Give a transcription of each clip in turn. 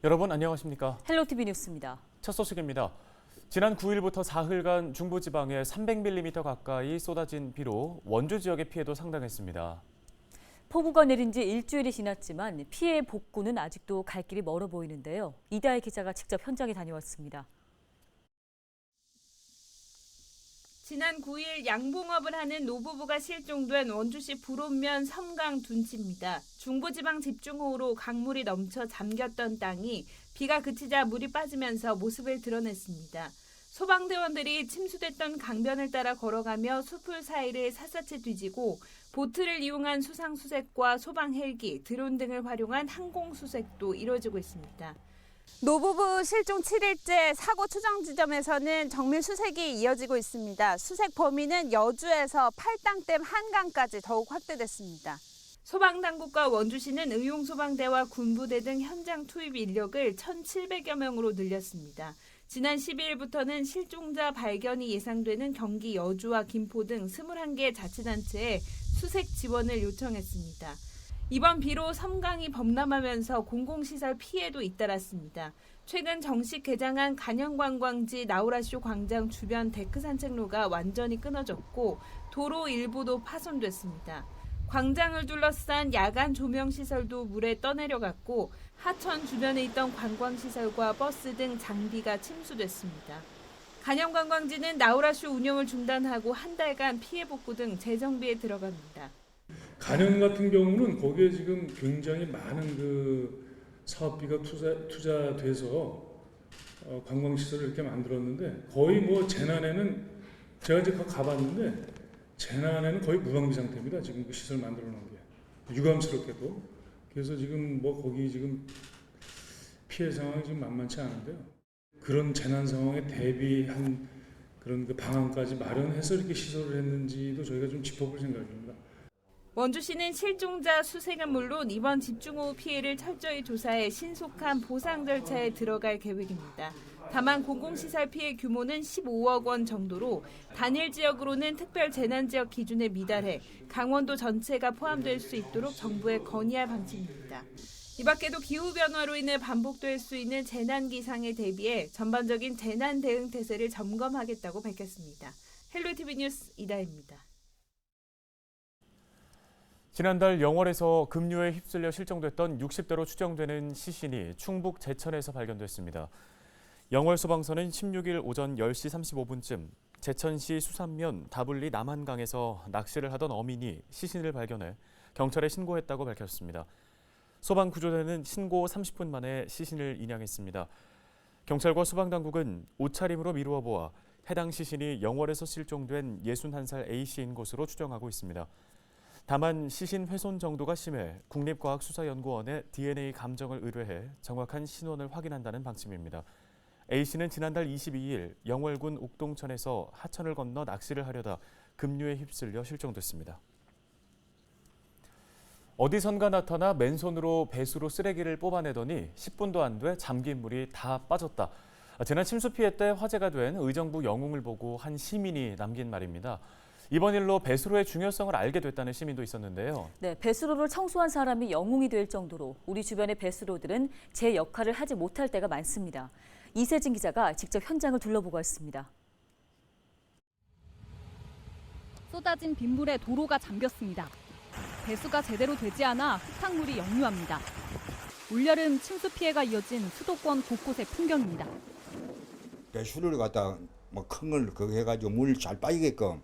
여러분 안녕하십니까? 헬로티비 뉴스입니다. 첫 소식입니다. 지난 9일부터 사흘간 중부지방에 300mm 가까이 쏟아진 비로 원주 지역의 피해도 상당했습니다. 폭우가 내린 지 일주일이 지났지만 피해 복구는 아직도 갈 길이 멀어 보이는데요. 이다혜 기자가 직접 현장에 다녀왔습니다. 지난 9일 양봉업을 하는 노부부가 실종된 원주시 불온면 섬강 둔치입니다. 중부지방 집중호우로 강물이 넘쳐 잠겼던 땅이 비가 그치자 물이 빠지면서 모습을 드러냈습니다. 소방대원들이 침수됐던 강변을 따라 걸어가며 숲을 사이를 샅샅이 뒤지고 보트를 이용한 수상수색과 소방 헬기, 드론 등을 활용한 항공수색도 이루어지고 있습니다. 노부부 실종 7일째 사고 추정 지점에서는 정밀 수색이 이어지고 있습니다. 수색 범위는 여주에서 팔당댐 한강까지 더욱 확대됐습니다. 소방당국과 원주시는 의용소방대와 군부대 등 현장 투입 인력을 1,700여 명으로 늘렸습니다. 지난 12일부터는 실종자 발견이 예상되는 경기 여주와 김포 등 21개 자치단체에 수색 지원을 요청했습니다. 이번 비로 섬강이 범람하면서 공공시설 피해도 잇따랐습니다. 최근 정식 개장한 간현관광지 나우라쇼 광장 주변 데크 산책로가 완전히 끊어졌고 도로 일부도 파손됐습니다. 광장을 둘러싼 야간 조명시설도 물에 떠내려갔고 하천 주변에 있던 관광시설과 버스 등 장비가 침수됐습니다. 간현관광지는 나우라쇼 운영을 중단하고 한 달간 피해 복구 등 재정비에 들어갑니다. 간현 같은 경우는 거기에 지금 굉장히 많은 그 사업비가 투자돼서 관광시설을 이렇게 만들었는데 거의 뭐 재난에는 제가 이제 가봤는데 재난에는 거의 무방비 상태입니다. 지금 그 시설 만들어 놓은 게 유감스럽게도. 그래서 지금 뭐 거기 지금 피해 상황이 지금 만만치 않은데요. 그런 재난 상황에 대비한 그런 그 방안까지 마련해서 이렇게 시설을 했는지도 저희가 좀 짚어볼 생각입니다. 원주시는 실종자 수색은 물론 이번 집중호우 피해를 철저히 조사해 신속한 보상 절차에 들어갈 계획입니다. 다만 공공시설 피해 규모는 15억 원 정도로 단일 지역으로는 특별 재난지역 기준에 미달해 강원도 전체가 포함될 수 있도록 정부에 건의할 방침입니다. 이 밖에도 기후변화로 인해 반복될 수 있는 재난기상에 대비해 전반적인 재난 대응 태세를 점검하겠다고 밝혔습니다. 헬로티비 뉴스 이다혜입니다. 지난달 영월에서 급류에 휩쓸려 실종됐던 60대로 추정되는 시신이 충북 제천에서 발견됐습니다. 영월 소방서는 16일 오전 10시 35분쯤 제천시 수산면 다불리 남한강에서 낚시를 하던 어민이 시신을 발견해 경찰에 신고했다고 밝혔습니다. 소방구조대는 신고 30분 만에 시신을 인양했습니다. 경찰과 소방당국은 옷차림으로 미루어 보아 해당 시신이 영월에서 실종된 61살 A씨인 것으로 추정하고 있습니다. 다만 시신 훼손 정도가 심해 국립과학수사연구원에 DNA 감정을 의뢰해 정확한 신원을 확인한다는 방침입니다. A씨는 지난달 22일 영월군 옥동천에서 하천을 건너 낚시를 하려다 급류에 휩쓸려 실종됐습니다. 어디선가 나타나 맨손으로 배수로 쓰레기를 뽑아내더니 10분도 안 돼 잠긴 물이 다 빠졌다. 지난 침수 피해 때 화제가 된 의정부 영웅을 보고 한 시민이 남긴 말입니다. 이번 일로 배수로의 중요성을 알게 됐다는 시민도 있었는데요. 네, 배수로를 청소한 사람이 영웅이 될 정도로 우리 주변의 배수로들은 제 역할을 하지 못할 때가 많습니다. 이세진 기자가 직접 현장을 둘러보고 왔습니다. 쏟아진 빗물에 도로가 잠겼습니다. 배수가 제대로 되지 않아 흙탕물이 역류합니다. 올여름 침수 피해가 이어진 수도권 곳곳의 풍경입니다. 배수로를 갖다 뭐 큰 걸 그거 해가지고 물 잘 빠지게끔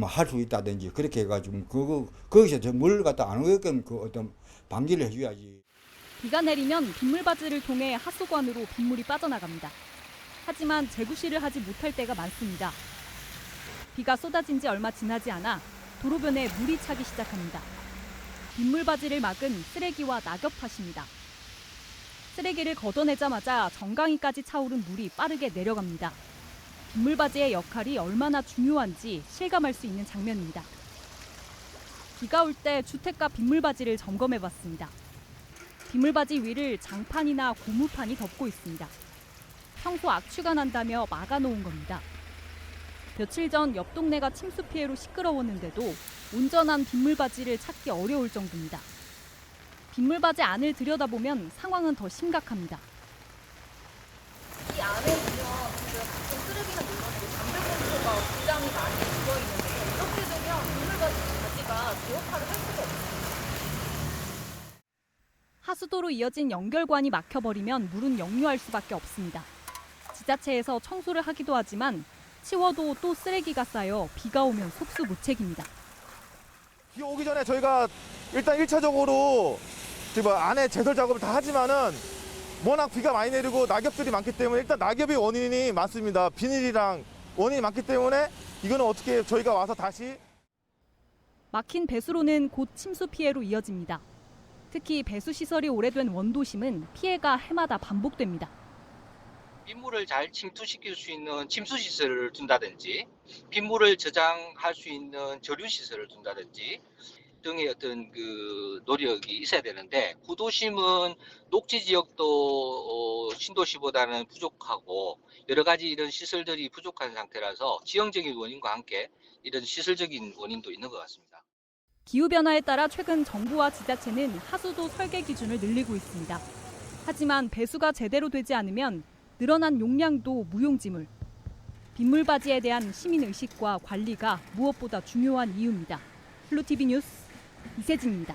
할 수 있다든지 그렇게 해가지고 거기서 저 물 갖다 안 오게끔 그 어떤 방지를 해줘야지. 비가 내리면 빗물바지를 통해 하수관으로 빗물이 빠져나갑니다. 하지만 재구시를 하지 못할 때가 많습니다. 비가 쏟아진 지 얼마 지나지 않아 도로변에 물이 차기 시작합니다. 빗물바지를 막은 쓰레기와 낙엽밭입니다. 쓰레기를 걷어내자마자 정강이까지 차오른 물이 빠르게 내려갑니다. 빗물바지의 역할이 얼마나 중요한지 실감할 수 있는 장면입니다. 비가 올 때 주택가 빗물바지를 점검해봤습니다. 빗물바지 위를 장판이나 고무판이 덮고 있습니다. 평소 악취가 난다며 막아놓은 겁니다. 며칠 전 옆 동네가 침수 피해로 시끄러웠는데도 온전한 빗물바지를 찾기 어려울 정도입니다. 빗물바지 안을 들여다보면 상황은 더 심각합니다. 이 안에 보면 지금 각종 쓰레기가 늘어나고 담배꽁초가 굉장히 많이 들어있는데 이렇게 되면 빗물바지가 제 역할을 할 수가 없습니다. 하수도로 이어진 연결관이 막혀버리면 물은 역류할 수밖에 없습니다. 지자체에서 청소를 하기도 하지만 치워도 또 쓰레기가 쌓여 비가 오면 속수무책입니다. 비 오기 전에 저희가 일단 1차적으로 지금 안에 제설 작업을 다 하지만은 워낙 비가 많이 내리고 낙엽들이 많기 때문에 일단 낙엽의 원인이 많습니다. 비닐이랑 원인이 많기 때문에 이거는 어떻게 저희가 와서 다시 막힌 배수로는 곧 침수 피해로 이어집니다. 특히 배수 시설이 오래된 원도심은 피해가 해마다 반복됩니다. 빗물을 잘 침투시킬 수 있는 침수 시설을 둔다든지 빗물을 저장할 수 있는 저류 시설을 둔다든지 등의 어떤 그 노력이 있어야 되는데 구도심은 녹지 지역도 신도시보다는 부족하고 여러 가지 이런 시설들이 부족한 상태라서 지형적인 원인과 함께 이런 시설적인 원인도 있는 것 같습니다. 기후변화에 따라 최근 정부와 지자체는 하수도 설계 기준을 늘리고 있습니다. 하지만 배수가 제대로 되지 않으면 늘어난 용량도 무용지물. 빗물바지에 대한 시민의식과 관리가 무엇보다 중요한 이유입니다. 플루TV 뉴스 이세진입니다.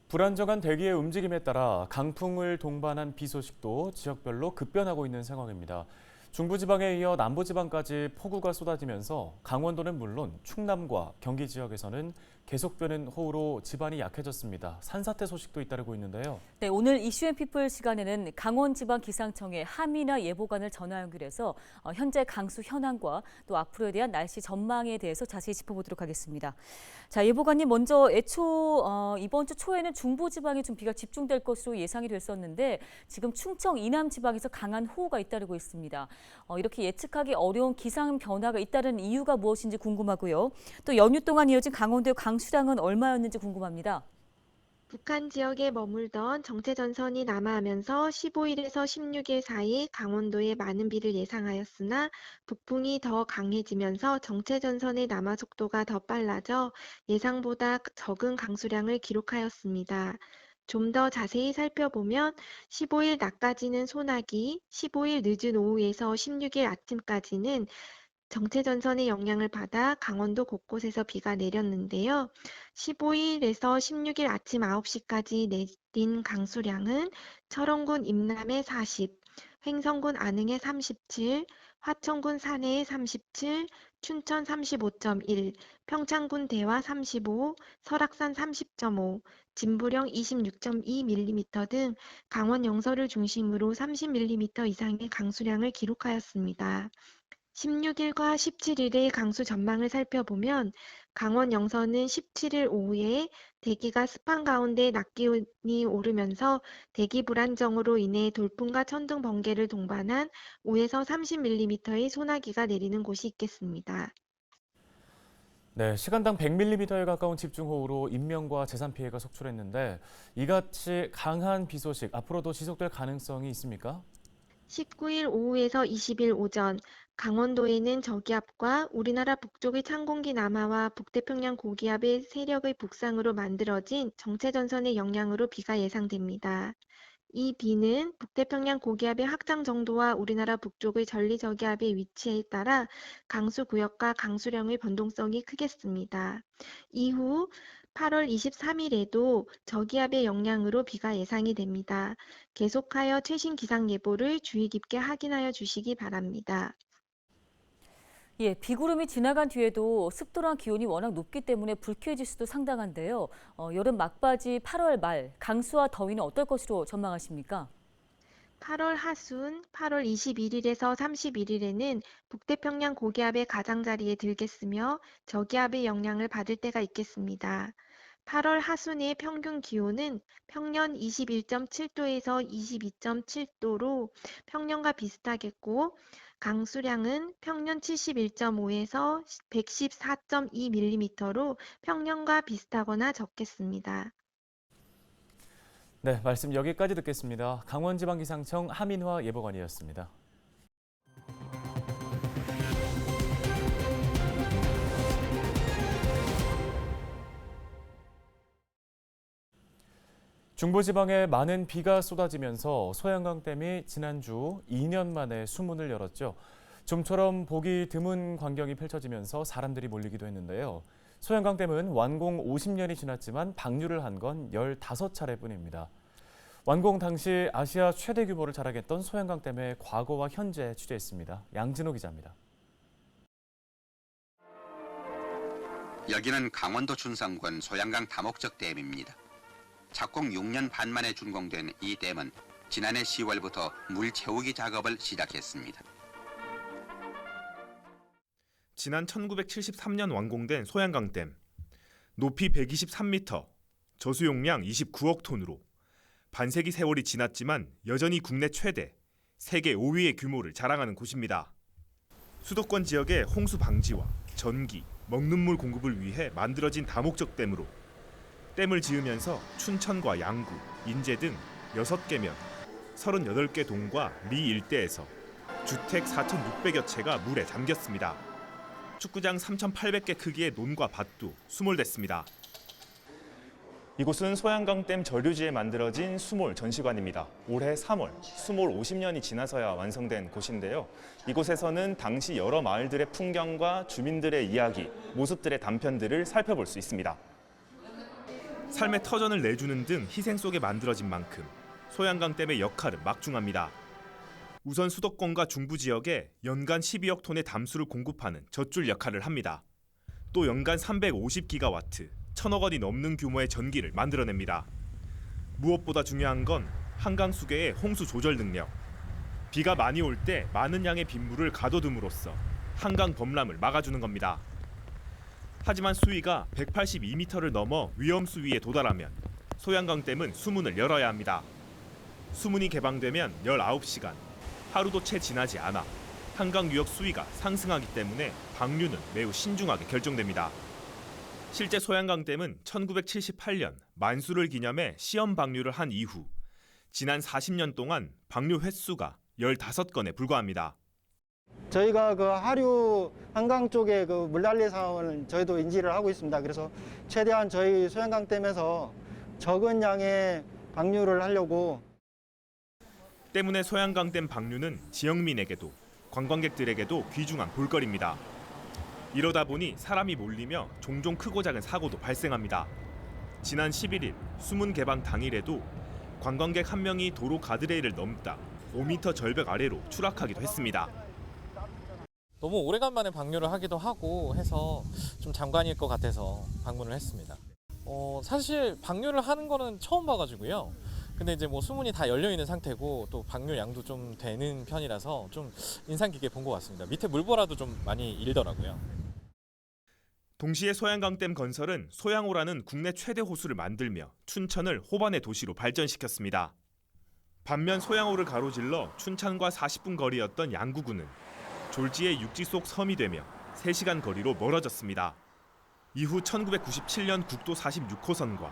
불안정한 대기의 움직임에 따라 강풍을 동반한 비 소식도 지역별로 급변하고 있는 상황입니다. 중부지방에 이어 남부지방까지 폭우가 쏟아지면서 강원도는 물론 충남과 경기 지역에서는 계속되는 호우로 지반이 약해졌습니다. 산사태 소식도 잇따르고 있는데요. 네, 오늘 이슈앤피플 시간에는 강원지방기상청의 하미나 예보관을 전화 연결해서 현재 강수 현황과 또 앞으로에 대한 날씨 전망에 대해서 자세히 짚어보도록 하겠습니다. 자, 예보관님 먼저 이번 주 초에는 중부지방에 좀 비가 집중될 것으로 예상이 됐었는데 지금 충청 이남지방에서 강한 호우가 잇따르고 있습니다. 이렇게 예측하기 어려운 기상 변화가 잇따른 이유가 무엇인지 궁금하고요. 또 연휴 동안 이어진 강원도의 강수량은 얼마였는지 궁금합니다. 북한 지역에 머물던 정체전선이 남하하면서 15일에서 16일 사이 강원도에 많은 비를 예상하였으나 북풍이 더 강해지면서 정체전선의 남하 속도가 더 빨라져 예상보다 적은 강수량을 기록하였습니다. 좀 더 자세히 살펴보면 15일 낮까지는 소나기, 15일 늦은 오후에서 16일 아침까지는 정체전선의 영향을 받아 강원도 곳곳에서 비가 내렸는데요. 15일에서 16일 아침 9시까지 내린 강수량은 철원군 임남에 40, 횡성군 안흥에 37, 화천군 산해에 37, 춘천 35.1, 평창군 대화 35, 설악산 30.5, 진부령 26.2mm 등 강원 영서를 중심으로 30mm 이상의 강수량을 기록하였습니다. 16일과 17일의 강수 전망을 살펴보면 강원 영서는 17일 오후에 대기가 습한 가운데 낮 기온이 오르면서 대기 불안정으로 인해 돌풍과 천둥 번개를 동반한 5에서 30mm의 소나기가 내리는 곳이 있겠습니다. 네, 시간당 100mm에 가까운 집중호우로 인명과 재산 피해가 속출했는데 이같이 강한 비 소식 앞으로도 지속될 가능성이 있습니까? 19일 오후에서 20일 오전 강원도에는 저기압과 우리나라 북쪽의 찬 공기 남하와 북태평양 고기압의 세력의 북상으로 만들어진 정체전선의 영향으로 비가 예상됩니다. 이 비는 북태평양 고기압의 확장 정도와 우리나라 북쪽의 전리저기압의 위치에 따라 강수구역과 강수량의 변동성이 크겠습니다. 이후 8월 23일에도 저기압의 영향으로 비가 예상이 됩니다. 계속하여 최신 기상 예보를 주의 깊게 확인하여 주시기 바랍니다. 예, 비구름이 지나간 뒤에도 습도랑 기온이 워낙 높기 때문에 불쾌해질 수도 상당한데요. 여름 막바지 8월 말 강수와 더위는 어떨 것으로 전망하십니까? 8월 하순 8월 21일에서 31일에는 북태평양 고기압의 가장자리에 들겠으며 저기압의 영향을 받을 때가 있겠습니다. 8월 하순의 평균 기온은 평년 21.7도에서 22.7도로 평년과 비슷하겠고 강수량은 평년 71.5에서 114.2mm로 평년과 비슷하거나 적겠습니다. 네, 말씀 여기까지 듣겠습니다. 강원지방기상청 하민화 예보관이었습니다. 중부지방에 많은 비가 쏟아지면서 소양강댐이 지난주 2년 만에 수문을 열었죠. 좀처럼 보기 드문 광경이 펼쳐지면서 사람들이 몰리기도 했는데요. 소양강댐은 완공 50년이 지났지만 방류를 한 건 15차례뿐입니다. 완공 당시 아시아 최대 규모를 자랑했던 소양강댐의 과거와 현재 취재했습니다. 양진호 기자입니다. 여기는 강원도 춘성군 소양강 다목적 댐입니다. 착공 6년 반 만에 준공된 이 댐은 지난해 10월부터 물 채우기 작업을 시작했습니다. 지난 1973년 완공된 소양강댐. 높이 123m, 저수용량 29억 톤으로 반세기 세월이 지났지만 여전히 국내 최대, 세계 5위의 규모를 자랑하는 곳입니다. 수도권 지역의 홍수 방지와 전기, 먹는 물 공급을 위해 만들어진 다목적 댐으로 댐을 지으면서 춘천과 양구, 인제 등 6개 면, 38개 동과 리 일대에서 주택 4,600여 채가 물에 잠겼습니다. 축구장 3,800개 크기의 논과 밭도 수몰됐습니다. 이곳은 소양강댐 저류지에 만들어진 수몰 전시관입니다. 올해 3월, 수몰 50년이 지나서야 완성된 곳인데요. 이곳에서는 당시 여러 마을들의 풍경과 주민들의 이야기, 모습들의 단편들을 살펴볼 수 있습니다. 삶의 터전을 내주는 등 희생 속에 만들어진 만큼 소양강댐의 역할은 막중합니다. 우선 수도권과 중부 지역에 연간 12억 톤의 담수를 공급하는 젖줄 역할을 합니다. 또 연간 350기가와트, 1,000억 원이 넘는 규모의 전기를 만들어냅니다. 무엇보다 중요한 건 한강 수계의 홍수 조절 능력. 비가 많이 올 때 많은 양의 빗물을 가둬둠으로써 한강 범람을 막아주는 겁니다. 하지만 수위가 182m를 넘어 위험 수위에 도달하면 소양강댐은 수문을 열어야 합니다. 수문이 개방되면 19시간, 하루도 채 지나지 않아 한강 유역 수위가 상승하기 때문에 방류는 매우 신중하게 결정됩니다. 실제 소양강댐은 1978년 만수를 기념해 시험 방류를 한 이후 지난 40년 동안 방류 횟수가 15건에 불과합니다. 저희가 그 하류 한강 쪽에 그 물난리 상황을 저희도 인지를 하고 있습니다. 그래서 최대한 저희 소양강댐에서 적은 양의 방류를 하려고. 때문에 소양강댐 방류는 지역민에게도 관광객들에게도 귀중한 볼거리입니다. 이러다 보니 사람이 몰리며 종종 크고 작은 사고도 발생합니다. 지난 11일 수문 개방 당일에도 관광객 한 명이 도로 가드레일을 넘다 5m 절벽 아래로 추락하기도 했습니다. 너무 오래간만에 방류를 하기도 하고 해서 좀 장관일 것 같아서 방문을 했습니다. 사실 방류를 하는 거는 처음 봐가지고요. 근데 이제 뭐 수문이 다 열려 있는 상태고 또 방류 양도 좀 되는 편이라서 좀 인상 깊게 본 것 같습니다. 밑에 물보라도 좀 많이 일더라고요. 동시에 소양강댐 건설은 소양호라는 국내 최대 호수를 만들며 춘천을 호반의 도시로 발전시켰습니다. 반면 소양호를 가로질러 춘천과 40분 거리였던 양구군은 졸지의 육지 속 섬이 되며 3시간 거리로 멀어졌습니다. 이후 1997년 국도 46호선과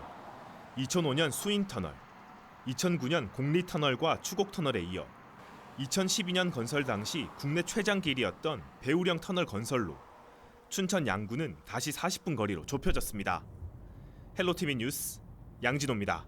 2005년 수인터널, 2009년 공리터널과 추곡터널에 이어 2012년 건설 당시 국내 최장 길이었던 배우령 터널 건설로 춘천 양구는 다시 40분 거리로 좁혀졌습니다. 헬로티비 뉴스 양진호입니다.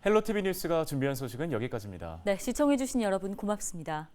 헬로티비 뉴스가 준비한 소식은 여기까지입니다. 네, 시청해주신 여러분 고맙습니다.